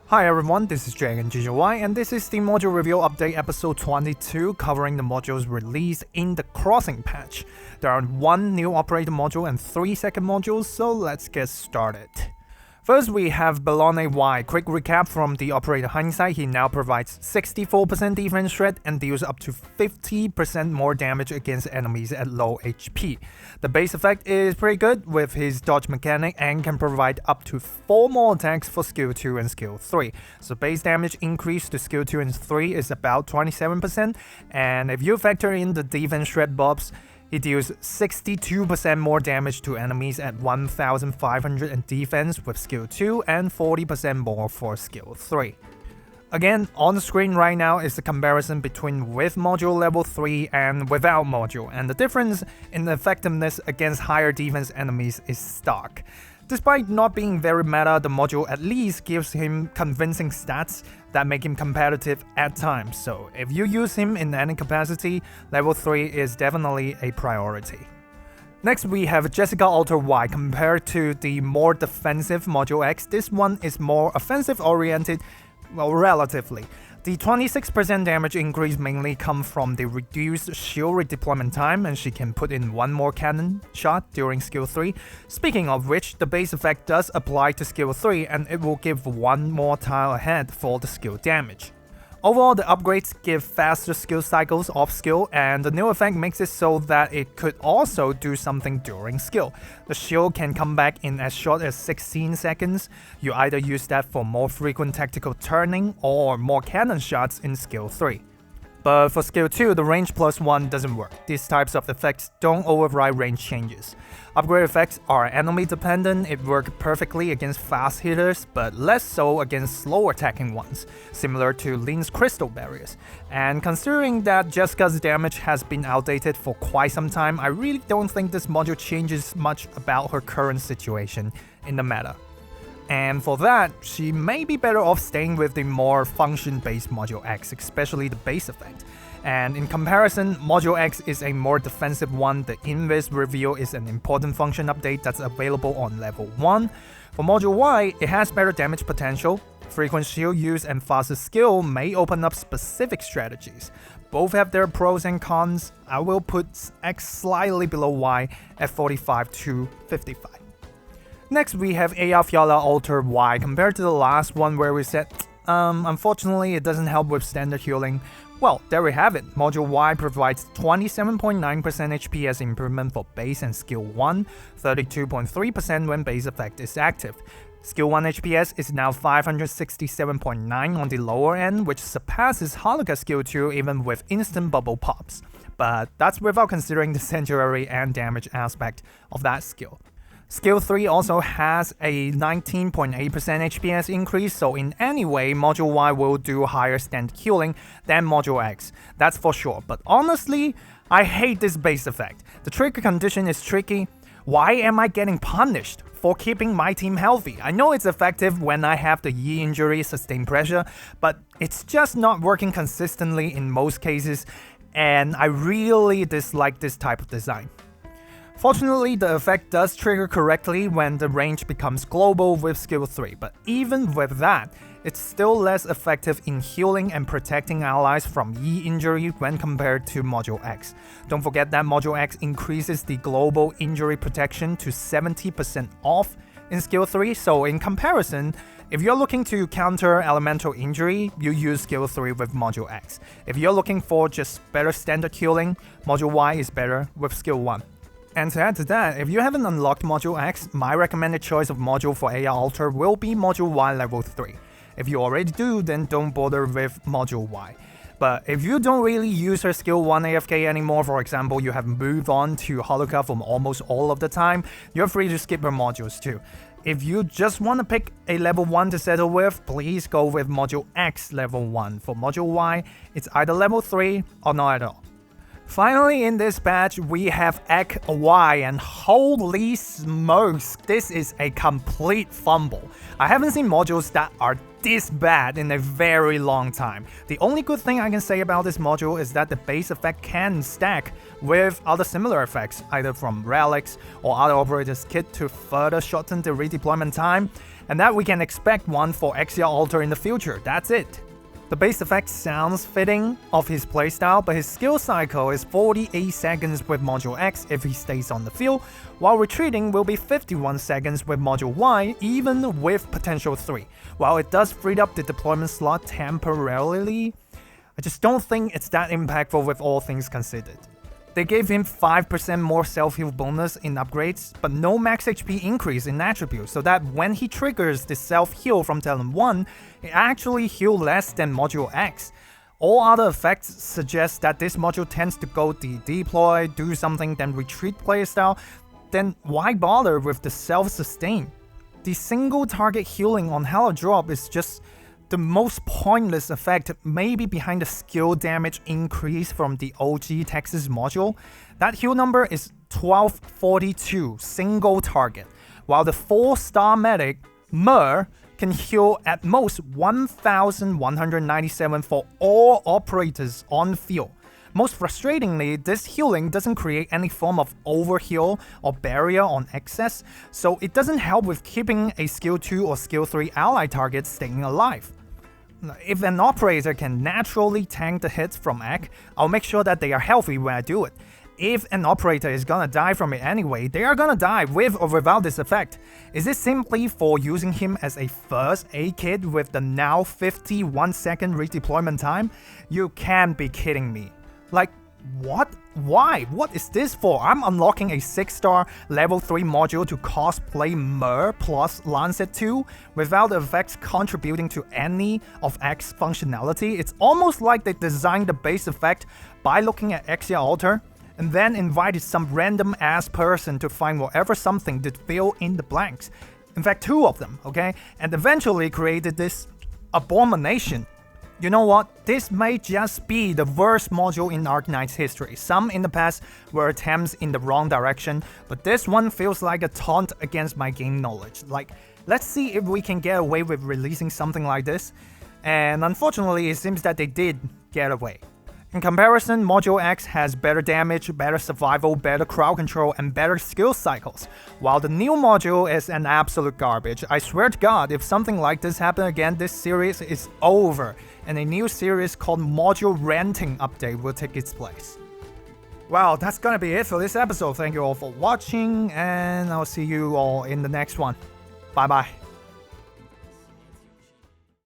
Hi everyone, this is Dragon GGY, and this is the module review update episode 22 covering the modules released in the Crossing patch. There are 1 new operator module and 3 second modules, so let's get started. First, we have Bellone Y. Quick recap from the operator hindsight, he now provides 64% defense threat and deals up to 50% more damage against enemies at low HP. The base effect is pretty good with his dodge mechanic and can provide up to 4 more attacks for skill 2 and skill 3. So base damage increase to skill 2 and 3 is about 27%, and if you factor in the defense threat buffs, he deals 62% more damage to enemies at 1500 in defense with skill 2 and 40% more for skill 3. Again, on the screen right now is the comparison between with module level 3 and without module, and the difference in effectiveness against higher defense enemies is stark. Despite not being very meta, the module at least gives him convincing stats that make him competitive at times, so if you use him in any capacity, level 3 is definitely a priority. Next, we have Eyjafjalla Alter Y. Compared to the more defensive Module X, this one is more offensive oriented, well, relatively. The 26% damage increase mainly comes from the reduced shield redeployment time, and she can put in 1 more cannon shot during skill 3. Speaking of which, the base effect does apply to skill 3 and it will give 1 more tile ahead for the skill damage. Overall, the upgrades give faster skill cycles off skill, and the new effect makes it so that it could also do something during skill. The shield can come back in as short as 16 seconds. You either use that for more frequent tactical turning or more cannon shots in skill 3. But for skill 2, the range plus 1 doesn't work. These types of effects don't override range changes. Upgrade effects are enemy dependent, it works perfectly against fast hitters, but less so against slow attacking ones, similar to Lin's crystal barriers. And considering that Jessica's damage has been outdated for quite some time, I really don't think this module changes much about her current situation in the meta. And for that, she may be better off staying with the more function-based Module X, especially the base effect. And in comparison, Module X is a more defensive one. The Invis reveal is an important function update that's available on level 1. For Module Y, it has better damage potential. Frequent shield use and faster skill may open up specific strategies. Both have their pros and cons. I will put X slightly below Y at 45 to 55. Next, we have Eyjafjalla Alter Y. Compared to the last one where we said, unfortunately it doesn't help with standard healing. Well, there we have it. Module Y provides 27.9% HPS improvement for base and skill 1, 32.3% when base effect is active. Skill 1 HPS is now 567.9 on the lower end, which surpasses Haluka skill 2 even with instant bubble pops. But that's without considering the sanctuary and damage aspect of that skill. Skill 3 also has a 19.8% HPS increase, so in any way, Module Y will do higher standard healing than Module X, that's for sure. But honestly, I hate this base effect. The trigger condition is tricky. Why am I getting punished for keeping my team healthy? I know it's effective when I have the Yi injury sustained pressure, but it's just not working consistently in most cases, and I really dislike this type of design. Fortunately, the effect does trigger correctly when the range becomes global with skill 3, but even with that, it's still less effective in healing and protecting allies from Yi injury when compared to Module X. Don't forget that Module X increases the global injury protection to 70% off in skill 3, so in comparison, if you're looking to counter elemental injury, you use skill 3 with Module X. If you're looking for just better standard healing, Module Y is better with skill 1. And to add to that, if you haven't unlocked Module X, my recommended choice of module for Eyjafjalla Alter will be Module Y level 3. If you already do, then don't bother with Module Y. But if you don't really use her skill 1 AFK anymore, for example, you have moved on to Haluka from almost all of the time, you're free to skip her modules too. If you just want to pick a level 1 to settle with, please go with Module X level 1. For Module Y, it's either level 3 or not at all. Finally, in this batch, we have Ek Y, and holy smokes, this is a complete fumble. I haven't seen modules that are this bad in a very long time. The only good thing I can say about this module is that the base effect can stack with other similar effects, either from relics or other operators kit to further shorten the redeployment time. and that we can expect one for Eyjafjalla Alter in the future. That's it. The base effect sounds fitting of his playstyle, but his skill cycle is 48 seconds with Module X if he stays on the field, while retreating will be 51 seconds with Module Y, even with Potential 3. While it does free up the deployment slot temporarily, I just don't think it's that impactful with all things considered. They gave him 5% more self-heal bonus in upgrades, but no max HP increase in attributes, so that when he triggers the self-heal from Talent 1, it actually heals less than Module X. All other effects suggest that this module tends to go the deploy, do something, then retreat playstyle, then why bother with the self-sustain? The single target healing on Hello Drop is just the most pointless effect, maybe behind the skill damage increase from the OG Texas module. That heal number is 1242, single target, while the 4-star medic, Mer, can heal at most 1197 for all operators on field. Most frustratingly, this healing doesn't create any form of overheal or barrier on excess, so it doesn't help with keeping a skill 2 or skill 3 ally target staying alive. If an operator can naturally tank the hits from Ek, I'll make sure that they are healthy when I do it. If an operator is gonna die from it anyway, they are gonna die with or without this effect. Is it simply for using him as a first aid kit with the now 51 second redeployment time? You can't be kidding me. Like, what? Why? What is this for? I'm unlocking a 6-star level 3 module to cosplay Mer plus Lancet 2 without the effects contributing to any of X's functionality. It's almost like they designed the base effect by looking at Eyjafjalla Alter and then invited some random ass person to find whatever something to fill in the blanks. In fact, 2 of them, okay? And eventually created this abomination. You know what? This may just be the worst module in Arknight's history. Some in the past were attempts in the wrong direction, but this one feels like a taunt against my game knowledge. Like, let's see if we can get away with releasing something like this. And unfortunately, it seems that they did get away. In comparison, Module X has better damage, better survival, better crowd control, and better skill cycles, while the new module is an absolute garbage. I swear to God, if something like this happens again, this series is over, and a new series called Module Renting Update will take its place. Well, that's gonna be it for this episode. Thank you all for watching, and I'll see you all in the next one. Bye bye.